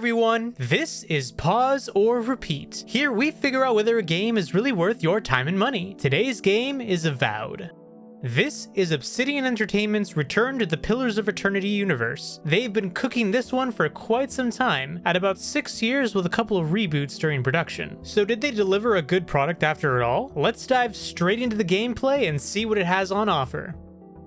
everyone, this is Pause or Repeat. Here we figure out whether a game is really worth your time and money. Today's game is Avowed. This is Obsidian Entertainment's return to the Pillars of Eternity universe. They've been cooking this one for quite some time, at about 6 years with a couple of reboots during production. So did they deliver a good product after it all? Let's dive straight into the gameplay and see what it has on offer.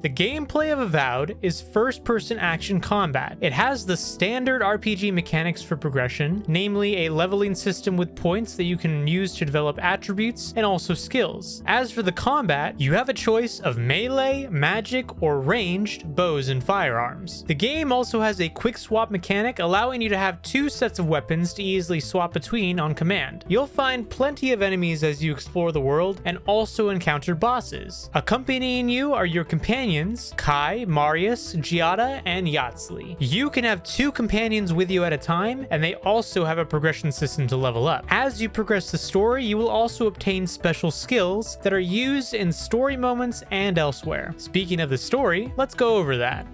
The gameplay of Avowed is first-person action combat. It has the standard RPG mechanics for progression, namely a leveling system with points that you can use to develop attributes and also skills. As for the combat, you have a choice of melee, magic, or ranged bows and firearms. The game also has a quick swap mechanic, allowing you to have 2 sets of weapons to easily swap between on command. You'll find plenty of enemies as you explore the world and also encounter bosses. Accompanying you are your companions Kai, Marius, Giada, and Yatsli. You can have 2 companions with you at a time, and they also have a progression system to level up. As you progress the story, you will also obtain special skills that are used in story moments and elsewhere. Speaking of the story, let's go over that.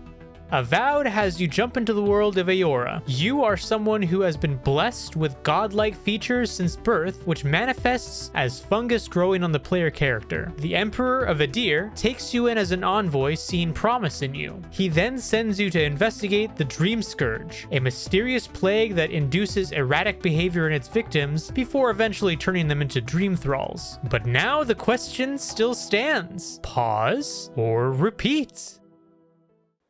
Avowed has you jump into the world of Eora. You are someone who has been blessed with godlike features since birth, which manifests as fungus growing on the player character. The Emperor of Adir takes you in as an envoy, seeing promise in you. He then sends you to investigate the Dream Scourge, a mysterious plague that induces erratic behavior in its victims before eventually turning them into dream thralls. But now the question still stands. Pause or repeat?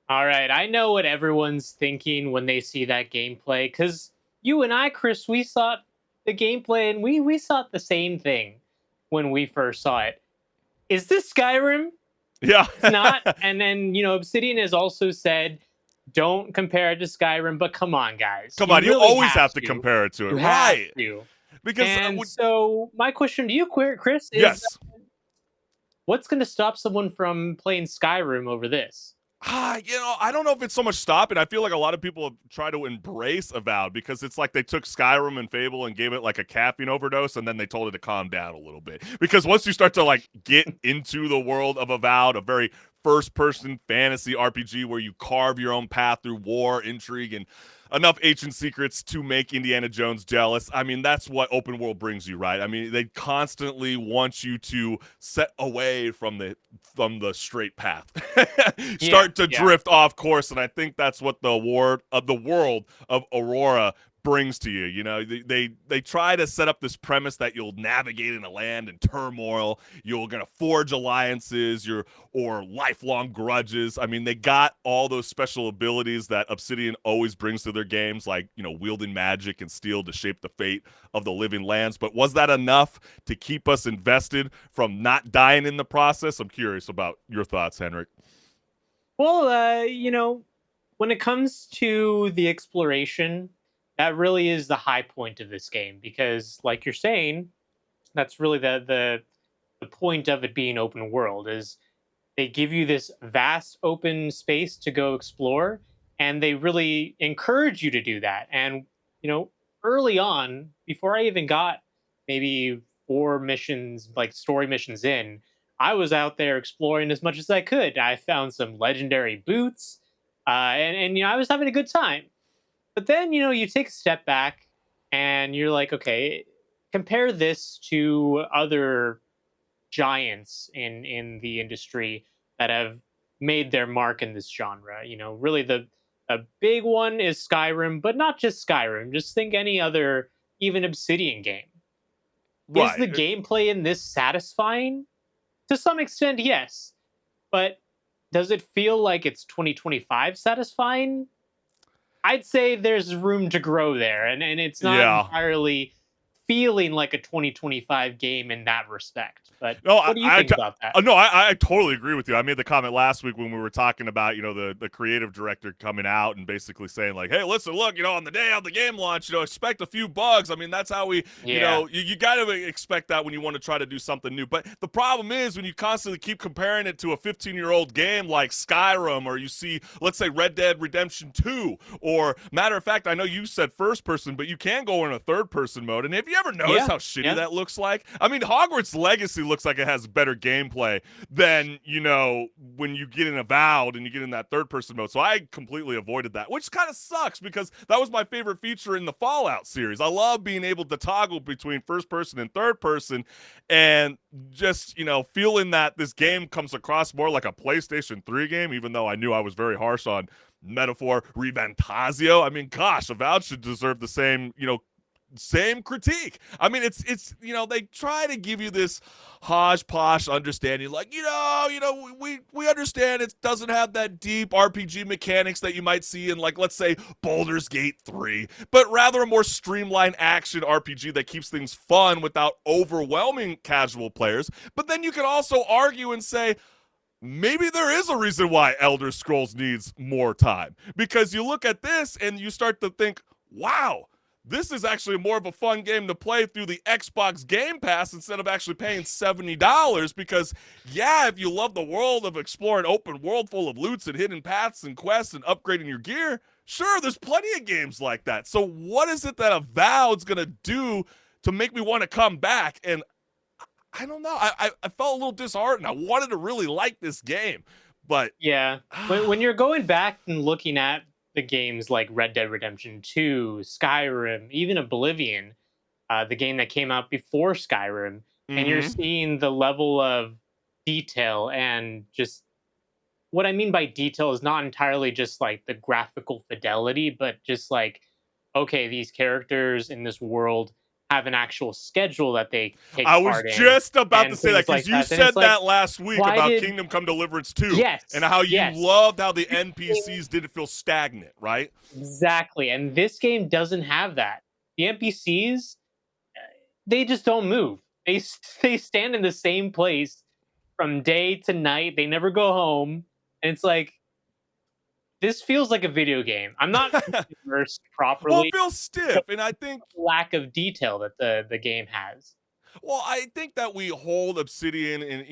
All right, I know what everyone's thinking when they see that gameplay, because you and I, Chris, we saw the gameplay and we saw the same thing when we first saw it. Is this Skyrim? Yeah. It's not. And then, Obsidian has also said, don't compare it to Skyrim, but come on, guys. Come on, you really always have to compare it to it, You right? have to. Because so my question to you, Chris, is yes. What's going to stop someone from playing Skyrim over this? I don't know if it's so much stopping. I feel like a lot of people have tried to embrace Avowed because it's like they took Skyrim and Fable and gave it like a caffeine overdose, and then they told it to calm down a little bit. Because once you start to like get into the world of Avowed, a very first-person fantasy RPG where you carve your own path through war, intrigue, and enough ancient secrets to make Indiana Jones jealous. I mean, that's what open world brings you, right? I mean, they constantly want you to set away from the straight path, start to drift off course, and I think that's what the world of Aurora brings to you. You know, they try to set up this premise that you'll navigate in a land in turmoil, you're gonna forge alliances, or lifelong grudges. I mean, they got all those special abilities that Obsidian always brings to their games, like, wielding magic and steel to shape the fate of the living lands. But was that enough to keep us invested from not dying in the process? I'm curious about your thoughts, Henrik. Well, when it comes to the exploration, that really is the high point of this game, because like you're saying, that's really the point of it being open world, is they give you this vast open space to go explore, and they really encourage you to do that. And early on, before I even got maybe 4 missions, like story missions in, I was out there exploring as much as I could. I found some legendary boots, and I was having a good time. But then, you take a step back and you're like, okay, compare this to other giants in the industry that have made their mark in this genre. Really a big one is Skyrim, but not just Skyrim. Just think any other, even Obsidian game. Right. Is the gameplay in this satisfying? To some extent, yes. But does it feel like it's 2025 satisfying? I'd say there's room to grow there, and it's not entirely feeling like a 2025 game in that respect. But what do you think about that? No, I totally agree with you. I made the comment last week when we were talking about, the creative director coming out and basically saying like, hey, listen, look, on the day of the game launch, expect a few bugs. I mean, that's how we, you got to expect that when you want to try to do something new. But the problem is when you constantly keep comparing it to a 15-year-old game like Skyrim, or you see, let's say, Red Dead Redemption 2, or matter of fact, I know you said first person, but you can go in a third person mode. And if you ever noticed Yeah, how shitty yeah. that looks like? I mean, Hogwarts Legacy looks like it has better gameplay than, when you get in Avowed and you get in that third person mode. So I completely avoided that, which kind of sucks because that was my favorite feature in the Fallout series. I love being able to toggle between first person and third person, and just, feeling that this game comes across more like a PlayStation 3 game, even though I knew I was very harsh on Metaphor Reventasio. I mean, gosh, Avowed should deserve the same critique. I mean, it's they try to give you this hodgepodge understanding, like we understand it doesn't have that deep RPG mechanics that you might see in, like, let's say Baldur's Gate 3, but rather a more streamlined action RPG that keeps things fun without overwhelming casual players. But then you can also argue and say, maybe there is a reason why Elder Scrolls needs more time, because you look at this and you start to think, wow, this is actually more of a fun game to play through the Xbox Game Pass instead of actually paying $70. Because, yeah, if you love the world of exploring open world full of loots and hidden paths and quests and upgrading your gear, sure, there's plenty of games like that. So what is it that Avowed's going to do to make me want to come back? And I don't know. I felt a little disheartened. I wanted to really like this game, but Yeah. When you're going back and looking at the games like Red Dead Redemption 2, Skyrim, even Oblivion, the game that came out before Skyrim, and you're mm-hmm. seeing the level of detail, and just what I mean by detail is not entirely just like the graphical fidelity, but just like, okay, these characters in this world have an actual schedule that they take I was part in just about to and say that things because like you that. Then it's said like, that last week why about did Kingdom Come Deliverance 2 and yes, how you yes. loved how the This game NPCs didn't feel stagnant, right? exactly, and this game doesn't have that. The NPCs, they just don't move. They stand in the same place from day to night. They never go home, and it's like, this feels like a video game. I'm not immersed Well, it properly feels because stiff, and I think of the lack of detail that the game has. Well, I think that we hold Obsidian, and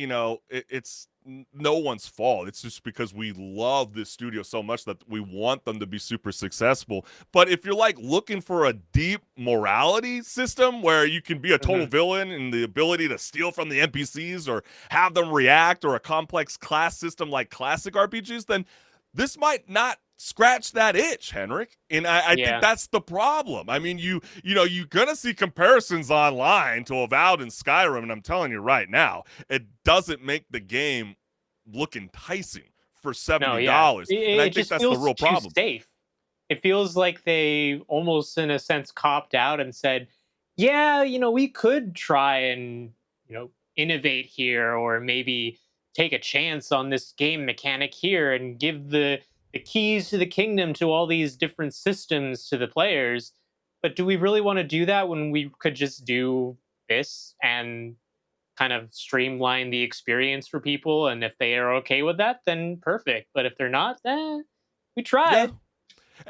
it's no one's fault. It's just because we love this studio so much that we want them to be super successful. But if you're like looking for a deep morality system where you can be a total Mhm. villain and the ability to steal from the NPCs or have them react, or a complex class system like classic RPGs, then this might not scratch that itch, Henrik. And I think Yeah. that's the problem. I mean, you're gonna see comparisons online to Avowed and Skyrim, and I'm telling you right now, it doesn't make the game look enticing for No, $70. yeah. And I It think just that's the feels real too problem. safe. It feels like they almost, in a sense, copped out and said, "Yeah, we could try and innovate here, or maybe take a chance on this game mechanic here, and give the keys to the kingdom to all these different systems to the players." But do we really want to do that when we could just do this and kind of streamline the experience for people? And if they are okay with that, then perfect. But if they're not, we Yeah. tried.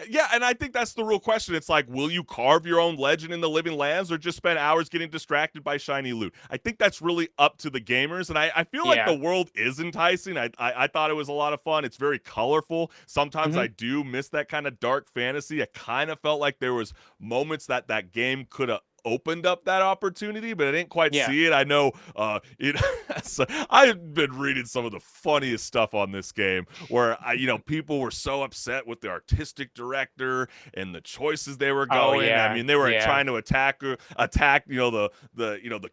Yeah, and I think that's the real question. It's like, will you carve your own legend in the living lands, or just spend hours getting distracted by shiny loot? I think that's really up to the gamers, and I feel like the Yeah. world is enticing. I thought it was a lot of fun. It's very colorful. Sometimes I Hmm. do miss that kind of dark fantasy. I kind of felt like there was moments that game could have opened up that opportunity, but I didn't quite Yeah. see it. I know it so I've been reading some of the funniest stuff on this game, where people were so upset with the artistic director and the choices they were Oh going. I yeah. mean, they were Yeah. trying to attack the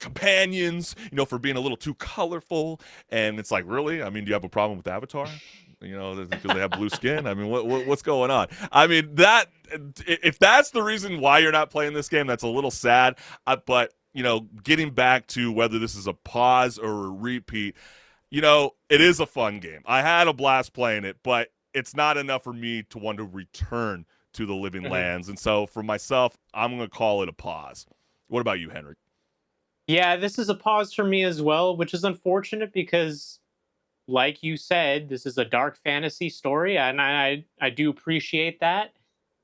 companions, for being a little too colorful. And it's like, really? I mean, do you have a problem with Avatar? Because they have blue skin. I mean, what's going on? I mean, that if that's the reason why you're not playing this game, that's a little sad. But getting back to whether this is a pause or a repeat, it is a fun game. I had a blast playing it, but it's not enough for me to want to return to the living Mhm. lands. And so for myself, I'm going to call it a pause. What about you, Henry? Yeah, this is a pause for me as well, which is unfortunate because, like you said, this is a dark fantasy story, and I do appreciate that.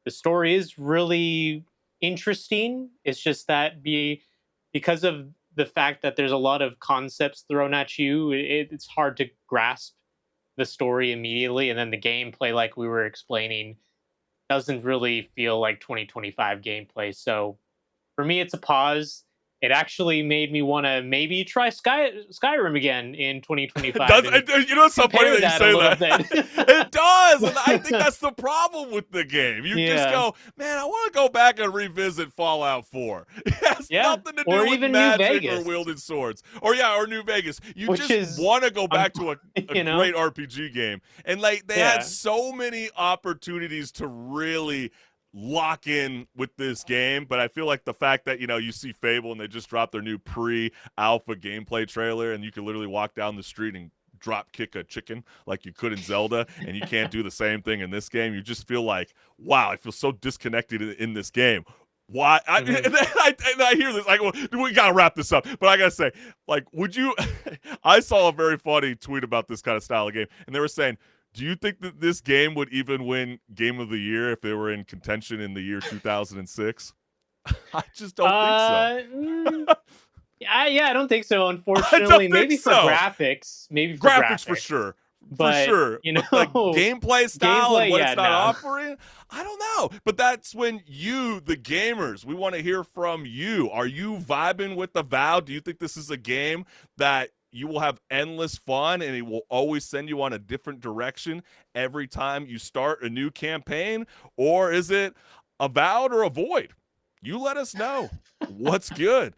The story is really interesting. It's just that because of the fact that there's a lot of concepts thrown at you, it's hard to grasp the story immediately, and then the gameplay, like we were explaining, doesn't really feel like 2025 gameplay. So For me, it's a pause. It actually made me want to maybe try Skyrim again in 2025 Does and you know it's so funny compare that you that a say little that? bit. It does, and I think that's the problem with the game. You just Yeah. go, man, I want to go back and revisit Fallout 4. It has Yeah. nothing to Or do with even New magic or Vegas, wielding swords, or New Vegas. You which just is, want to go um, back to a you know, great RPG game, and like they had yeah. so many opportunities to really lock in with this game, but I feel like the fact that you see Fable and they just dropped their new pre-alpha gameplay trailer, and you can literally walk down the street and drop kick a chicken like you could in Zelda, and you can't do the same thing in this game. You just feel like, wow, I feel so disconnected in this game. Why? Mhm. And I hear this like, well, we gotta wrap this up, but I gotta say, like, would you? I saw a very funny tweet about this kind of style of game, and they were saying, do you think that this game would even win Game of the Year if they were in contention in the year 2006? I just don't think so. Uh, mm, yeah, I don't think so. I don't Unfortunately, think maybe for so. graphics, maybe for Graphics for graphics, sure. For but sure. But the gameplay style and gameplay, what yeah, it's not no. offering, I don't know. But that's when you, the gamers, we want to hear from you. Are you vibing with Avowed? Do you think this is a game that you will have endless fun and it will always send you on a different direction every time you start a new campaign? Or is it Avowed or Avoid? You let us know. What's good?